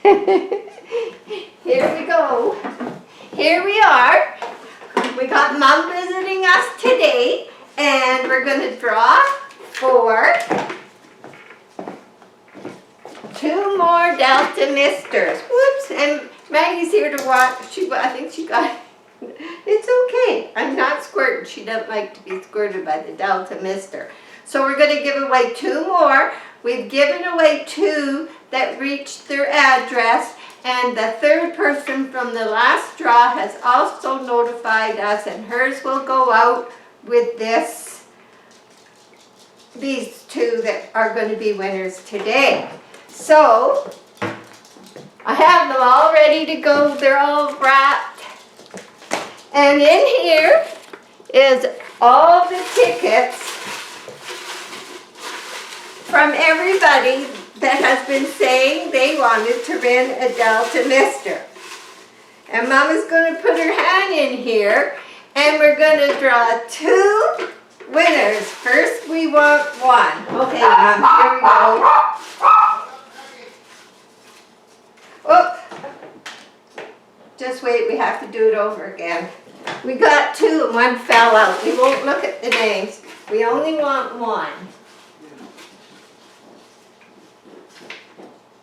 Here we go. Here we are. We got Mom visiting us today, and we're going to draw for 2 more Delta Misters. Whoops, and Maggie's here to watch. I think she got, it's okay. I'm not squirting. She doesn't like to be squirted by the Delta Mister. So we're going to give away 2 more. We've given away 2 that reached their address, and the 3rd person from the last draw has also notified us, and hers will go out with these 2 that are going to be winners today. So I have them all ready to go. They're all wrapped, and in here is all the tickets from everybody that has been saying they wanted to win a Delta Mister. And Mama's going to put her hand in here, and we're going to draw 2 winners. First we want 1. Okay, Mom, here we go. Whoop. Just wait, we have to do it over again. We got 2 and 1 fell out. We won't look at the names. We only want 1.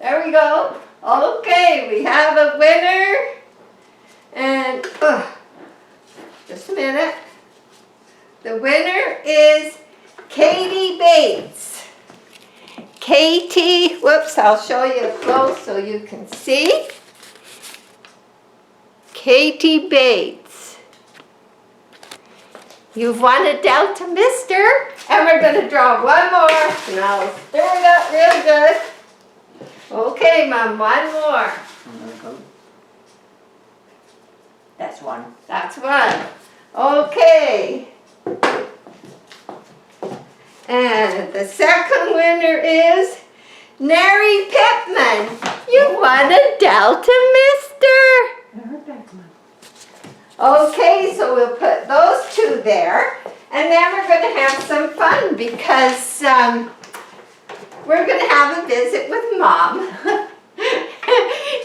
There we go. Okay, we have a winner. And, just a minute. The winner is KATIEBATES. Katie, whoops, I'll show you close so you can see. KATIEBATES. You've won a Delta Mister, and we're going to draw 1 more. And I'll stir it up real good. Okay, Mom, 1 more. That's 1. That's 1. Okay. And the second winner is NARIE PITTMAN. You won a Delta Mister. Okay, so we'll put those 2 there. And then we're going to have some fun because we're going to have a visit with Mom.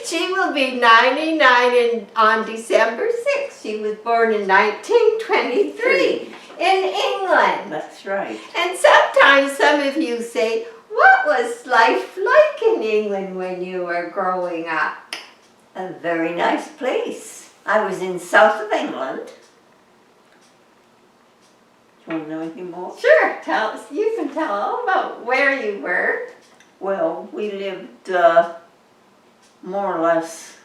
She will be 99 on December 6th. She was born in 1923 in England. That's right. And sometimes some of you say, what was life like in England when you were growing up? A very nice place. I was in south of England. Do you want to know anything more? Sure, tell us. You can tell all about where you were. Well, we lived more or less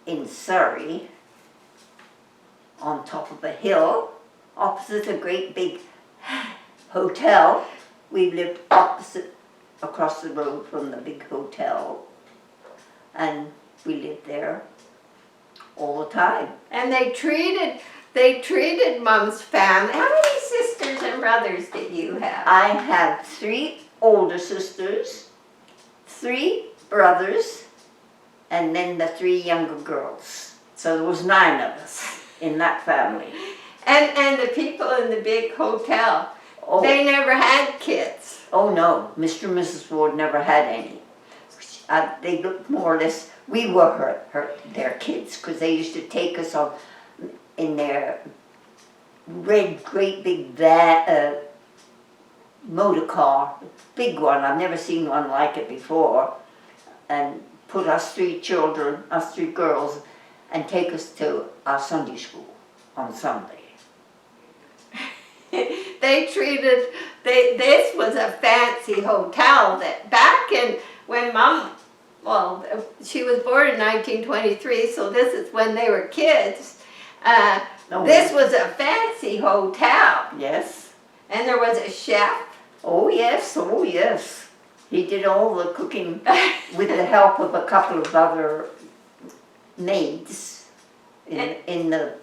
in Surrey, on top of a hill, opposite a great big hotel. We lived opposite, across the road from the big hotel, and we lived there all the time. And they treated Mom's family. How many sisters and brothers did you have? I have 3 older sisters, 3 brothers, and then the 3 younger girls. So there was 9 of us in that family. And the people in the big hotel, they never had kids. Oh no, Mr. and Mrs. Ward never had any. They looked more or less, we were their kids, because they used to take us on in their red, great big motor car, big one. I've never seen one like it before, and put us 3 children, us 3 girls, and take us to our Sunday school on Sunday. This was a fancy hotel that back in, when Mom, well, she was born in 1923, so this is when they were kids. This was a fancy hotel. Yes. And there was a chef. Oh yes, oh yes. He did all the cooking with the help of a couple of other maids in the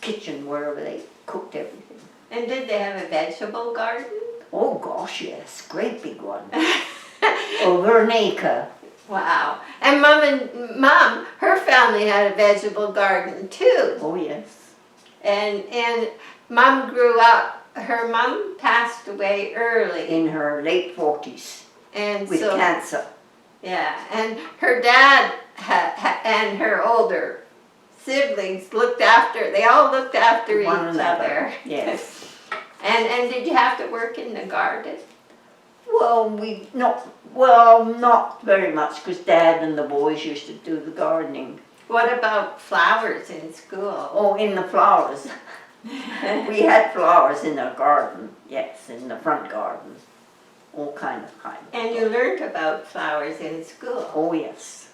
kitchen wherever they cooked everything. And did they have a vegetable garden? Oh gosh, yes, great big one. Over an acre. Wow. And Mom, her family had a vegetable garden too. Oh yes. And Mom grew up, her mom passed away early. In her late 40s. And with so, cancer. Yeah, and her dad and her older siblings looked after, they all looked after One each another, other. yes. And did you have to work in the garden? Well, not very much, because Dad and the boys used to do the gardening. What about flowers in school? Oh, in the flowers. We had flowers in our garden, yes, in the front garden. All kind. And you learned about flowers in school, Oh, yes,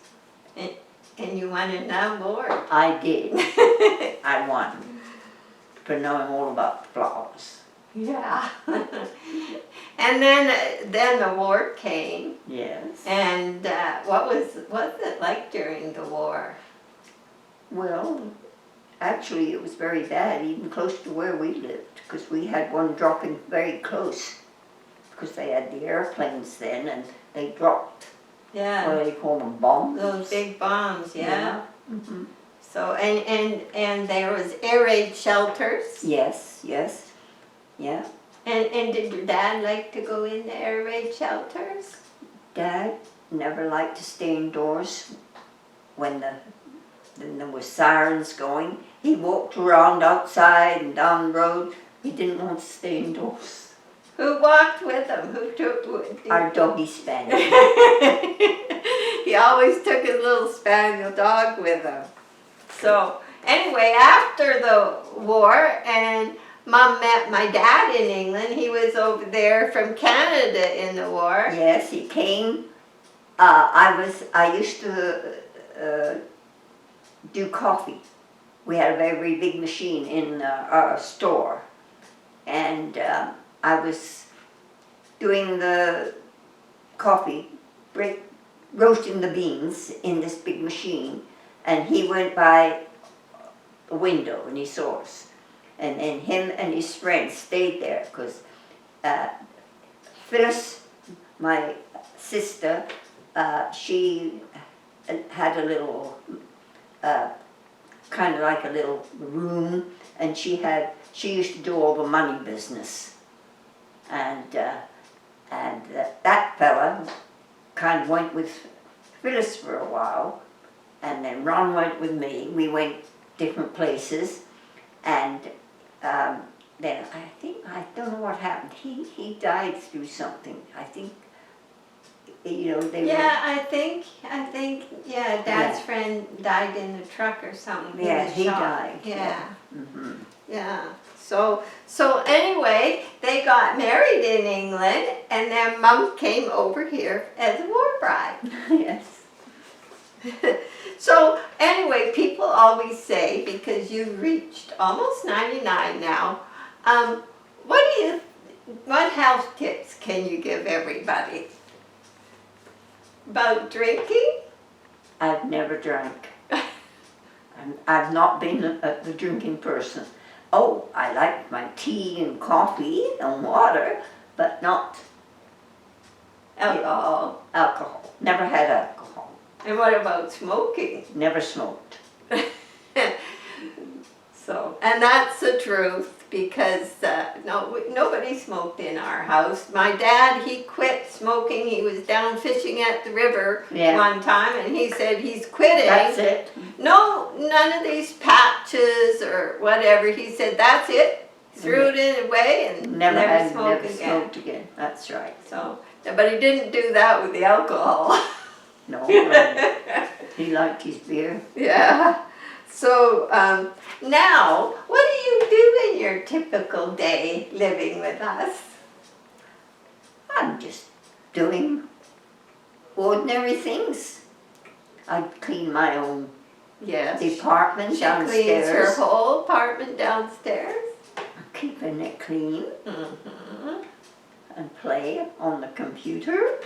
and you won an award. I did. I won for knowing all about the flowers. Yeah. And then the war came. Yes. And what was it like during the war? Well, actually it was very bad, even close to where we lived, because we had one dropping very close, because they had the airplanes then, and they dropped, Yeah. what do they call them, bombs? Those big bombs, yeah. Mm-hmm. So and there was air raid shelters. Yes, yeah. And did your dad like to go in the air raid shelters? Dad never liked to stay indoors when there was sirens going. He walked around outside and down the road. He didn't want to stay indoors. Who walked with him? Who took? Our doggy spaniel. He always took his little spaniel dog with him. So anyway, after the war, and Mom met my dad in England. He was over there from Canada in the war. Yes, he came. I used to do coffee. We had a very big machine in our store, and I was doing the coffee, roasting the beans in this big machine, and he went by the window and he saw us. And then him and his friends stayed there, because Phyllis, my sister, she had a little, kind of like a little room, and she used to do all the money business. And that fella kind of went with Phyllis for a while, and then Ron went with me. We went different places, and then I don't know what happened. He died through something. I think, they Yeah, I think, Dad's friend died in the truck or something. Yeah, was he shot. died. Yeah. Mm-hmm. Yeah. So anyway, they got married in England, and then Mom came over here as a war bride. Yes. So anyway, people always say, because you've reached almost 99 now, what health tips can you give everybody? About drinking? I've never drank. I've not been a drinking person. Oh, I like my tea and coffee and water, but not Alcohol. alcohol. Never had alcohol. And what about smoking? Never smoked. So, and that's the truth, because nobody smoked in our house. My dad, he quit smoking. He was down fishing at the river one time, and he said he's quitting. That's it. No, none of these patches or whatever. He said that's it. Threw it away and never smoked again. That's right. So, but he didn't do that with the alcohol. No, he liked his beer. Yeah. So now, what do you do in your typical day living with us? I'm just doing ordinary things. I clean my own department downstairs. She cleans her whole apartment downstairs. Keeping it clean. Mm-hmm. And play on the computer.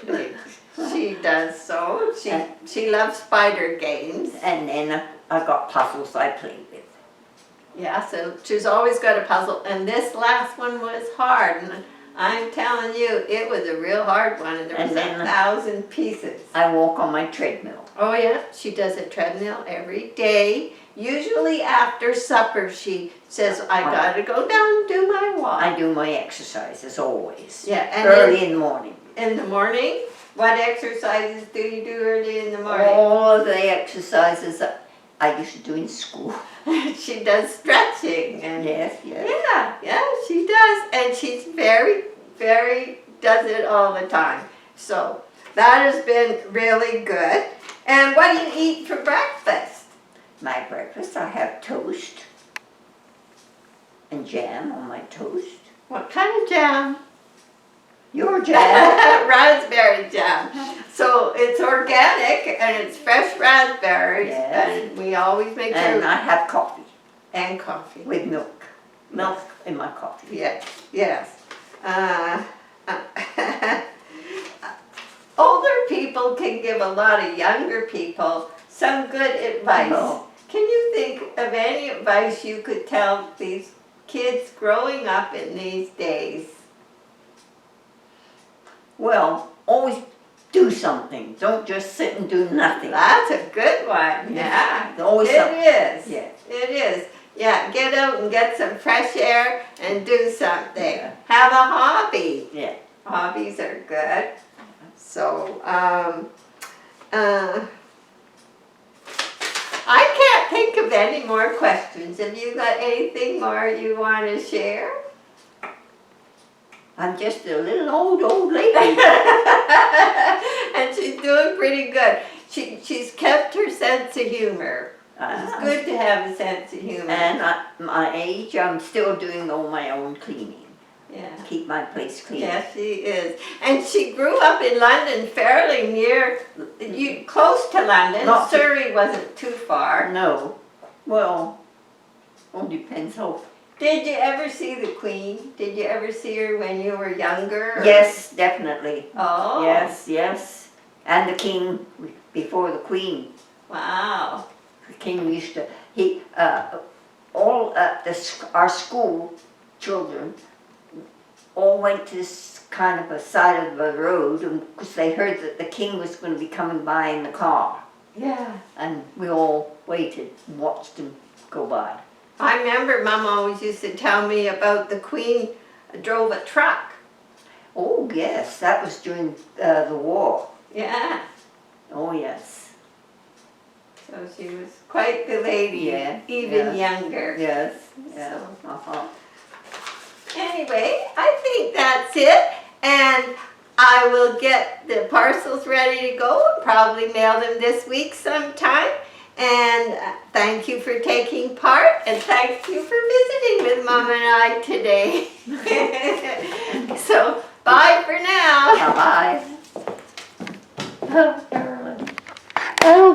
She does so. She loves spider games. And then I got puzzles I play with. Yeah, so she's always got a puzzle. And this last one was hard. And I'm telling you, it was a real hard one. And there was 1,000 pieces. I walk on my treadmill. Oh yeah, she does a treadmill every day. Usually after supper, she says, I gotta go down and do my walk. I do my exercises always. Yeah, and early in the morning. In the morning, What exercises do you do early in the morning? All of the exercises that I used to do in school. She does stretching and Yes, yes. yeah, she does, and she's very, does it all the time. So that has been really good. And what do you eat for breakfast? My breakfast, I have toast and jam on my toast. What kind of jam? Your jam. Raspberry jam. So it's organic and it's fresh raspberries, Yes. and we always make sure. And I have coffee And coffee. with milk. Milk in my coffee. Yes, yes. Older people can give a lot of younger people some good advice. Oh. Can you think of any advice you could tell these kids growing up in these days? Well, always do something. Don't just sit and do nothing. That's a good one. Yeah, Always it something. is. Yeah. It is. Yeah, get out and get some fresh air and do something. Yeah. Have a hobby. Yeah. Hobbies are good. So, I can't think of any more questions. Have you got anything more you want to share? I'm just a little old lady. And she's doing pretty good. She's kept her sense of humor. It's good to have a sense of humor. And at my age, I'm still doing all my own cleaning. Yeah. Keep my place clean. Yes, she is. And she grew up in London, fairly near, close to London. Not Surrey wasn't too far. No. Well, all depends how. Did you ever see the Queen? Did you ever see her when you were younger? Or? Yes, definitely. Oh. Yes, yes. And the king before the queen. Wow. The king used to, our school children all went to this kind of a side of the road because they heard that the king was going to be coming by in the car. Yeah. And we all waited and watched him go by. I remember Mom always used to tell me about the Queen drove a truck. Oh, yes, that was during the war. Yeah. Oh, yes. So she was quite the lady, Yeah, even younger. Yes, yeah. So. Uh-huh. Anyway, I think that's it. And I will get the parcels ready to go and probably mail them this week sometime. And thank you for taking part, and thank you for visiting with Mom and I today. So, bye for now. Bye-bye. Oh, Carolyn. Oh.